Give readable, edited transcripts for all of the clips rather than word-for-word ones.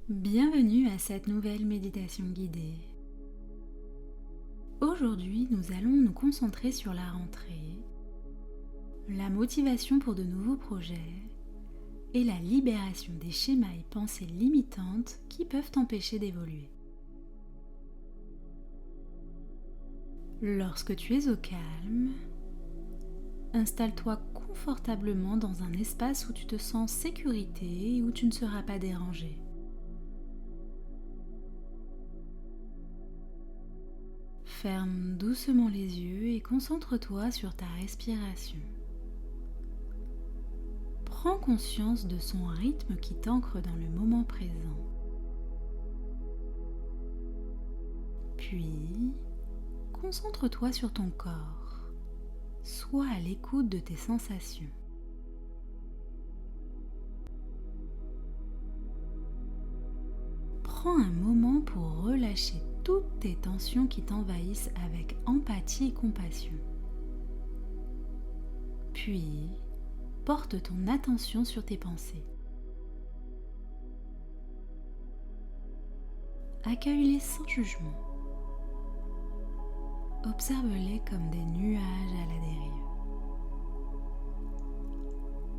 Bienvenue à cette nouvelle méditation guidée. Aujourd'hui, nous allons nous concentrer sur la rentrée, la motivation pour de nouveaux projets et la libération des schémas et pensées limitantes qui peuvent t'empêcher d'évoluer. Lorsque tu es au calme, installe-toi confortablement dans un espace où tu te sens en sécurité et où tu ne seras pas dérangé. Ferme doucement les yeux et concentre-toi sur ta respiration. Prends conscience de son rythme qui t'ancre dans le moment présent. Puis, concentre-toi sur ton corps. Sois à l'écoute de tes sensations. Prends un moment pour relâcher toutes tes tensions qui t'envahissent avec empathie et compassion. Puis, porte ton attention sur tes pensées. Accueille-les sans jugement. Observe-les comme des nuages à la dérive.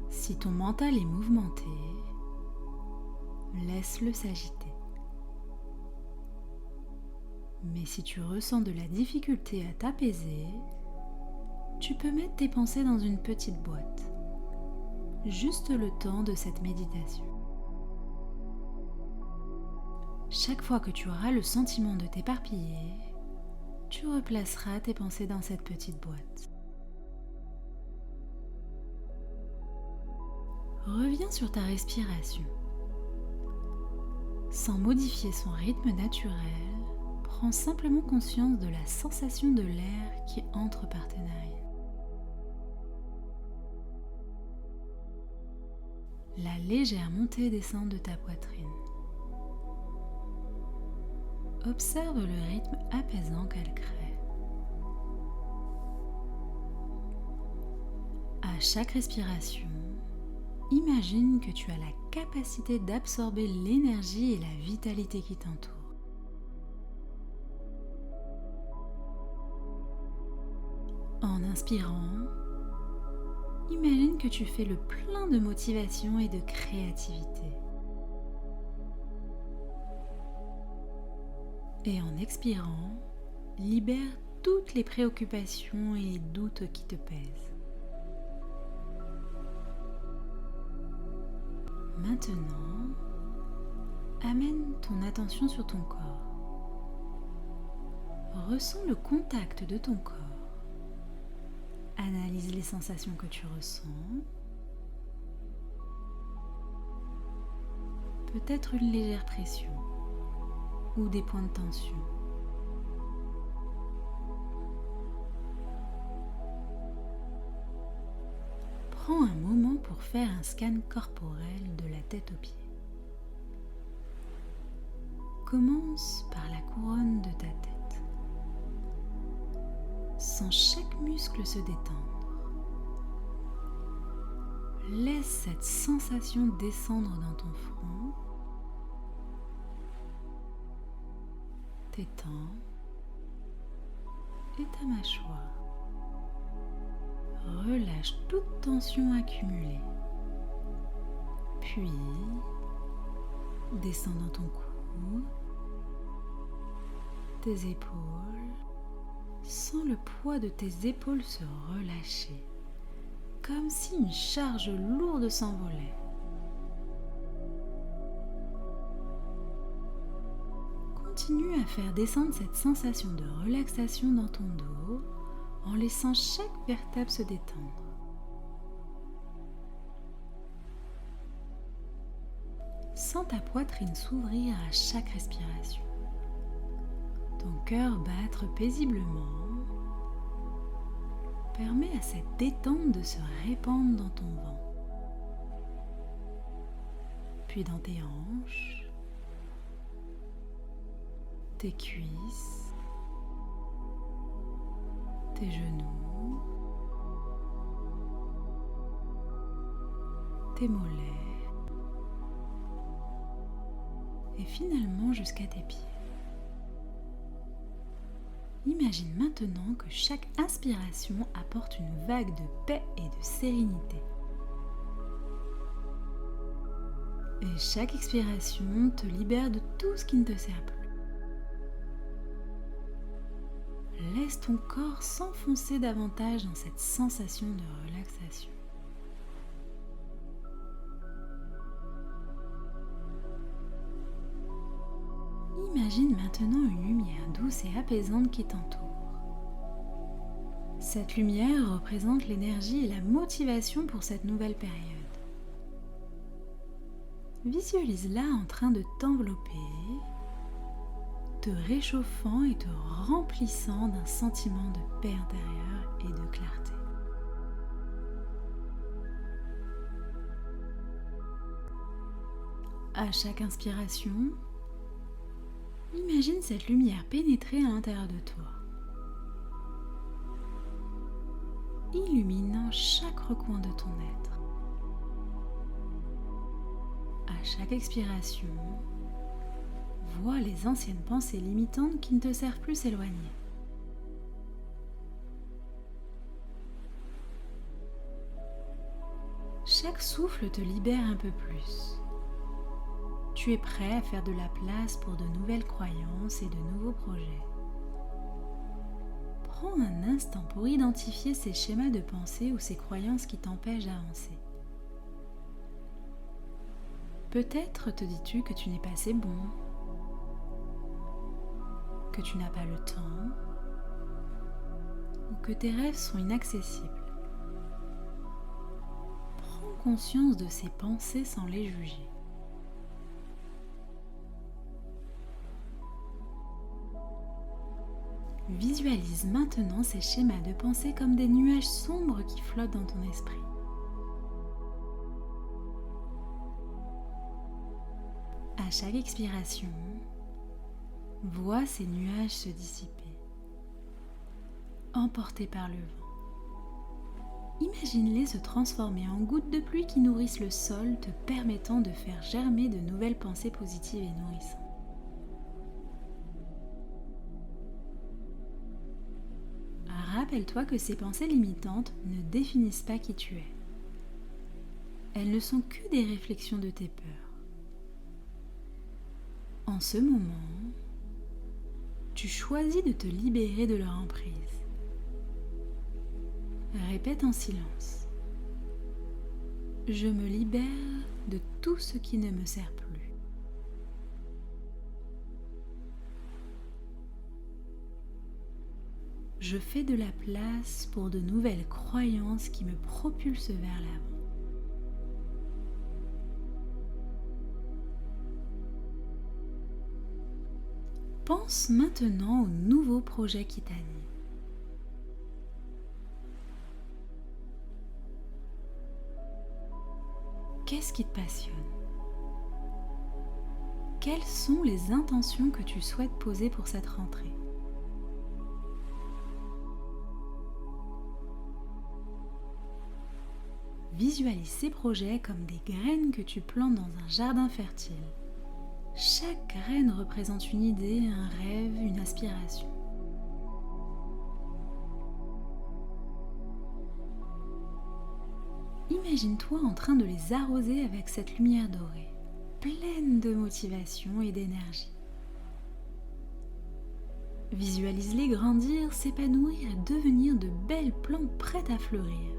Si ton mental est mouvementé, laisse-le s'agiter. Mais si tu ressens de la difficulté à t'apaiser, tu peux mettre tes pensées dans une petite boîte. Juste le temps de cette méditation. Chaque fois que tu auras le sentiment de t'éparpiller, tu replaceras tes pensées dans cette petite boîte. Reviens sur ta respiration. Sans modifier son rythme naturel, prends simplement conscience de la sensation de l'air qui entre par tes narines. La légère montée et descente de ta poitrine. Observe le rythme apaisant qu'elle crée. À chaque respiration, imagine que tu as la capacité d'absorber l'énergie et la vitalité qui t'entourent. En inspirant, imagine que tu fais le plein de motivation et de créativité. Et en expirant, libère toutes les préoccupations et doutes qui te pèsent. Maintenant, amène ton attention sur ton corps. Ressens le contact de ton corps. Analyse les sensations que tu ressens. Peut-être une légère pression ou des points de tension. Prends un moment pour faire un scan corporel de la tête aux pieds. Commence par la couronne de ta tête. Sens chaque muscle se détendre. Laisse cette sensation descendre dans ton front. Tes tempes et ta mâchoire. Relâche toute tension accumulée. Puis, descends dans ton cou, tes épaules. Sens le poids de tes épaules se relâcher, comme si une charge lourde s'envolait. Continue à faire descendre cette sensation de relaxation dans ton dos en laissant chaque vertèbre se détendre. Sens ta poitrine s'ouvrir à chaque respiration. Ton cœur battre paisiblement permet à cette détente de se répandre dans ton ventre, puis dans tes hanches, tes cuisses, tes genoux, tes mollets et finalement jusqu'à tes pieds. Imagine maintenant que chaque inspiration apporte une vague de paix et de sérénité. Et chaque expiration te libère de tout ce qui ne te sert plus. Laisse ton corps s'enfoncer davantage dans cette sensation de relaxation. Imagine maintenant une lumière douce et apaisante qui t'entoure. Cette lumière représente l'énergie et la motivation pour cette nouvelle période. Visualise-la en train de t'envelopper, te réchauffant et te remplissant d'un sentiment de paix intérieure et de clarté. À chaque inspiration, imagine cette lumière pénétrer à l'intérieur de toi, illuminant chaque recoin de ton être. À chaque expiration, vois les anciennes pensées limitantes qui ne te servent plus s'éloigner. Chaque souffle te libère un peu plus. Tu es prêt à faire de la place pour de nouvelles croyances et de nouveaux projets. Prends un instant pour identifier ces schémas de pensée ou ces croyances qui t'empêchent d'avancer. Peut-être te dis-tu que tu n'es pas assez bon, que tu n'as pas le temps ou que tes rêves sont inaccessibles. Prends conscience de ces pensées sans les juger. Visualise maintenant ces schémas de pensée comme des nuages sombres qui flottent dans ton esprit. À chaque expiration, vois ces nuages se dissiper, emportés par le vent. Imagine-les se transformer en gouttes de pluie qui nourrissent le sol, te permettant de faire germer de nouvelles pensées positives et nourrissantes. Rappelle-toi que ces pensées limitantes ne définissent pas qui tu es. Elles ne sont que des réflexions de tes peurs. En ce moment, tu choisis de te libérer de leur emprise. Répète en silence. Je me libère de tout ce qui ne me sert plus. Je fais de la place pour de nouvelles croyances qui me propulsent vers l'avant. Pense maintenant aux nouveaux projets qui t'animent. Qu'est-ce qui te passionne? Quelles sont les intentions que tu souhaites poser pour cette rentrée? Visualise ces projets comme des graines que tu plantes dans un jardin fertile. Chaque graine représente une idée, un rêve, une aspiration. Imagine-toi en train de les arroser avec cette lumière dorée, pleine de motivation et d'énergie. Visualise-les grandir, s'épanouir et devenir de belles plantes prêtes à fleurir.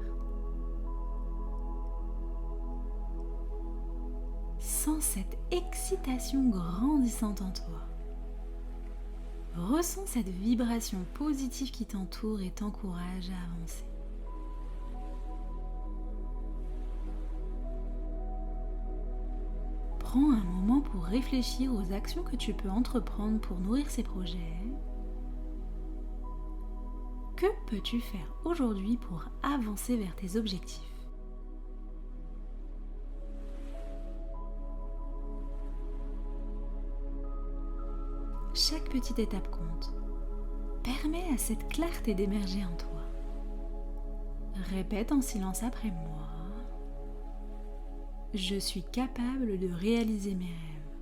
Sens cette excitation grandissante en toi. Ressens cette vibration positive qui t'entoure et t'encourage à avancer. Prends un moment pour réfléchir aux actions que tu peux entreprendre pour nourrir ces projets. Que peux-tu faire aujourd'hui pour avancer vers tes objectifs ? Chaque petite étape compte. Permets à cette clarté d'émerger en toi. Répète en silence après moi. Je suis capable de réaliser mes rêves.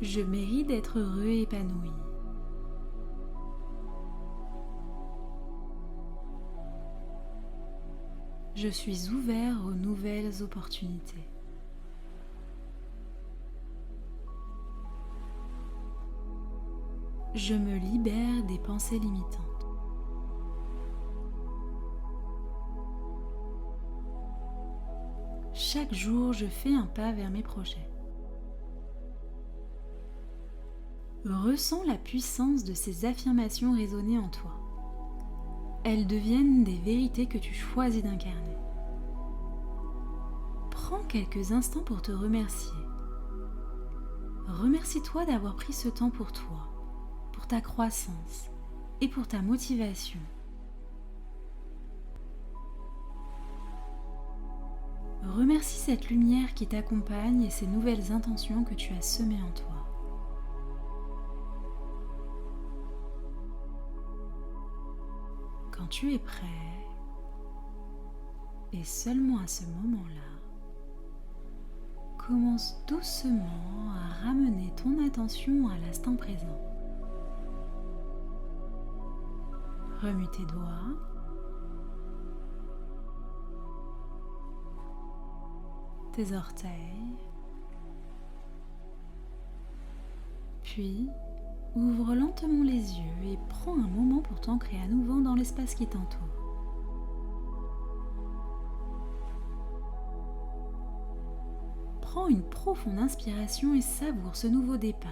Je mérite d'être heureux et épanoui. Je suis ouvert aux nouvelles opportunités. Je me libère des pensées limitantes. Chaque jour, je fais un pas vers mes projets. Ressens la puissance de ces affirmations résonner en toi. Elles deviennent des vérités que tu choisis d'incarner. Prends quelques instants pour te remercier. Remercie-toi d'avoir pris ce temps pour toi, pour ta croissance et pour ta motivation. Remercie cette lumière qui t'accompagne et ces nouvelles intentions que tu as semées en toi. Quand tu es prêt, et seulement à ce moment-là, commence doucement à ramener ton attention à l'instant présent. Remue tes doigts, tes orteils, puis ouvre lentement les yeux et prends un moment pour t'ancrer à nouveau dans l'espace qui t'entoure. Prends une profonde inspiration et savoure ce nouveau départ.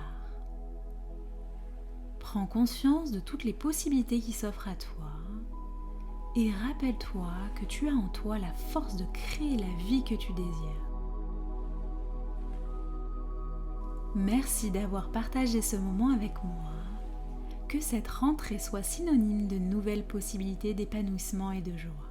Prends conscience de toutes les possibilités qui s'offrent à toi et rappelle-toi que tu as en toi la force de créer la vie que tu désires. Merci d'avoir partagé ce moment avec moi. Que cette rentrée soit synonyme de nouvelles possibilités d'épanouissement et de joie.